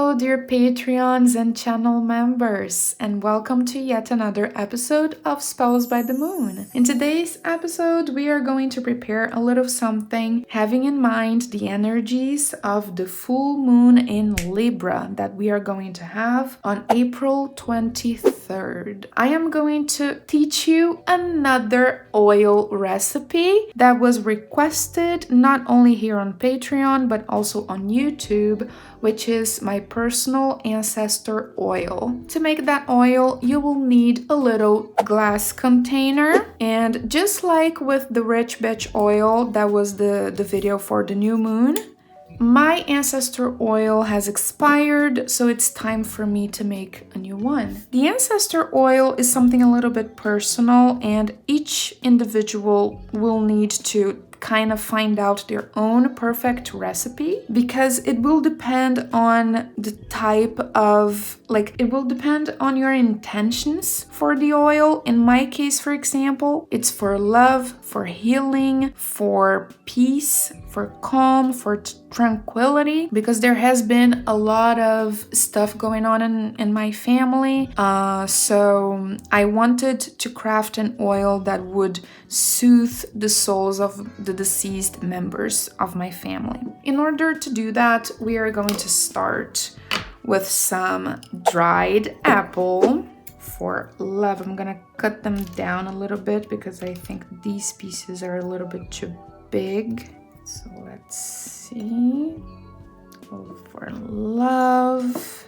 Hello, dear Patreons and channel members, and welcome to yet another episode of Spells by the Moon. In today's episode, we are going to prepare a little something, having in mind the energies of the full moon in Libra that we are going to have on April 23rd. I am going to teach you another oil recipe that was requested not only here on Patreon but also on YouTube, which is my personal Ancestor oil. To make that oil, you will need a little glass container, and just like with the Rich Bitch oil, that was the video for the new moon, my Ancestor oil has expired, so it's time for me to make a new one. The Ancestor oil is something a little bit personal, and each individual will need to kind of find out their own perfect recipe, because it will depend on the type of, it will depend on your intentions for the oil. In my case, for example, it's for love, for healing, for peace, for calm, for tranquility, because there has been a lot of stuff going on in my family. So I wanted to craft an oil that would soothe the souls of the deceased members of my family. In order to do that, we are going to start with some dried apple for love. I'm gonna cut them down a little bit because I think these pieces are a little bit too big. So let's see. Oh, for love.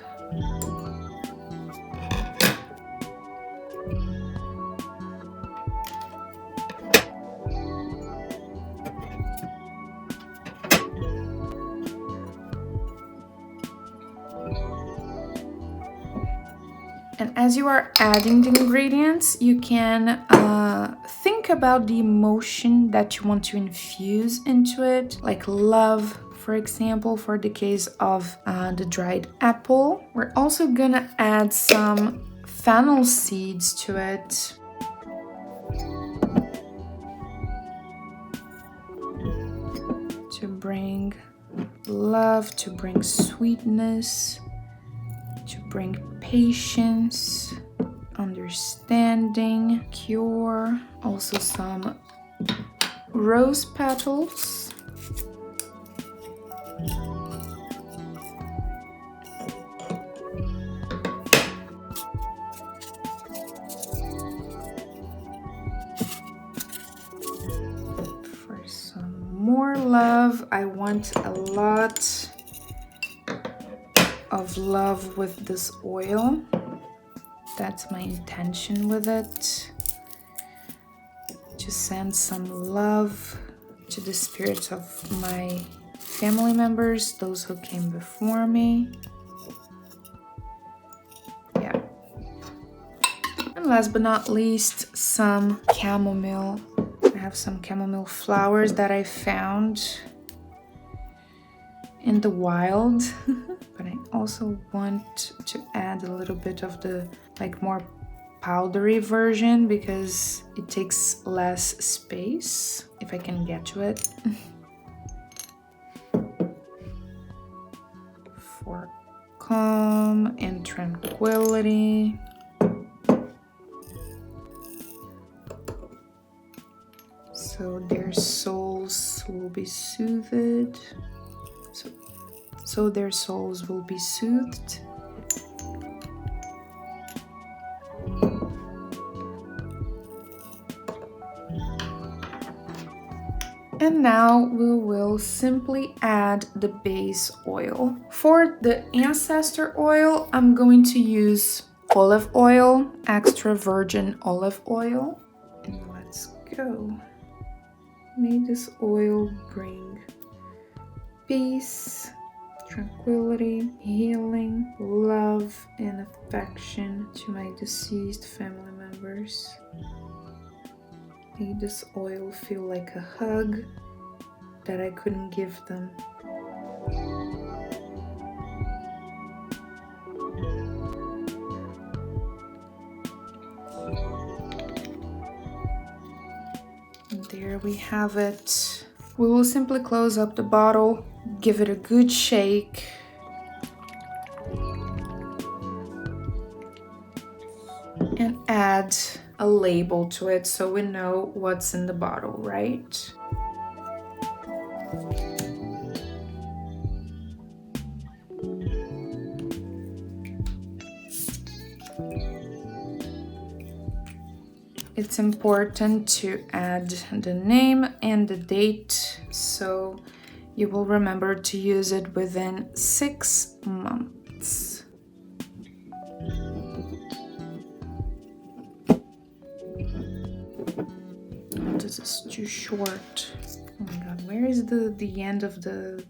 And as you are adding the ingredients, you can think about the emotion that you want to infuse into it, like love, for example, for the case of the dried apple. We're also gonna add some fennel seeds to it. To bring love, to bring sweetness, to bring patience, understanding, cure. Also some rose petals. For some more love, I want a lot of love with this oil. That's my intention with it. To send some love to the spirits of my family members, those who came before me. Yeah. And last but not least, some chamomile. I have some chamomile flowers that I found in the wild. But I also want to add a little bit of the more powdery version because it takes less space if I can get to it. For calm and tranquility. So their souls will be soothed. So their souls will be soothed. And now we will simply add the base oil. For the Ancestor oil, I'm going to use olive oil, extra virgin olive oil. And let's go. May this oil bring peace, tranquility, healing, love, and affection to my deceased family members. May this oil feel like a hug that I couldn't give them. And there we have it. We will simply close up the bottle, give it a good shake. and add a label to it so we know what's in the bottle, right? It's important to add the name and the date so you will remember to use it within 6 months. Oh, this is too short. Oh my god, where is the end of the...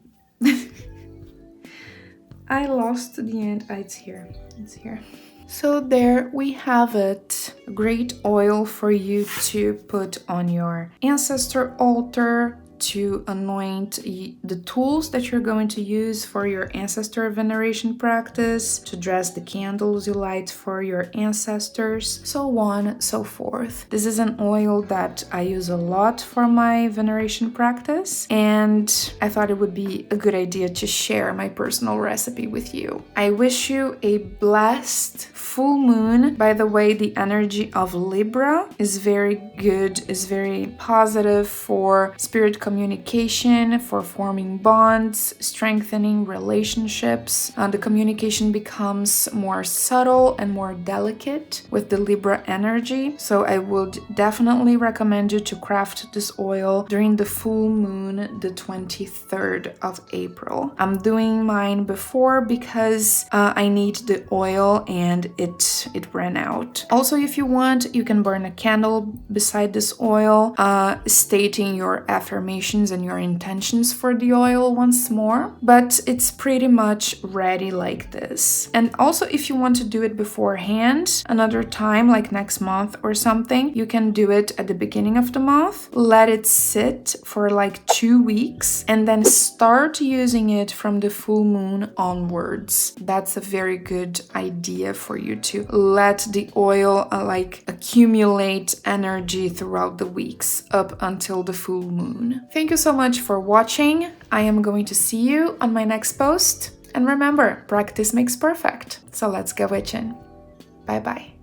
I lost the end. It's here. It's here. So there we have it. A great oil for you to put on your ancestor altar, to anoint the tools that you're going to use for your ancestor veneration practice, to dress the candles you light for your ancestors, so on, so forth. This is an oil that I use a lot for my veneration practice, and I thought it would be a good idea to share my personal recipe with you. I wish you a blessed full moon. By the way, the energy of Libra is very good, is very positive for spirit communication, for forming bonds, strengthening relationships. The communication becomes more subtle and more delicate with the Libra energy. So I would definitely recommend you to craft this oil during the full moon, the 23rd of April. I'm doing mine before because I need the oil and it ran out. Also, if you want, you can burn a candle beside this oil, stating your affirmations and your intentions for the oil once more, but it's pretty much ready like this. And also, if you want to do it beforehand, another time, like next month or something, you can do it at the beginning of the month, let it sit for like 2 weeks, and then start using it from the full moon onwards. That's a very good idea for you to let the oil accumulate energy throughout the weeks up until the full moon. Thank you so much for watching. I am going to see you on my next post. And remember, practice makes perfect. So let's go witching. Bye bye.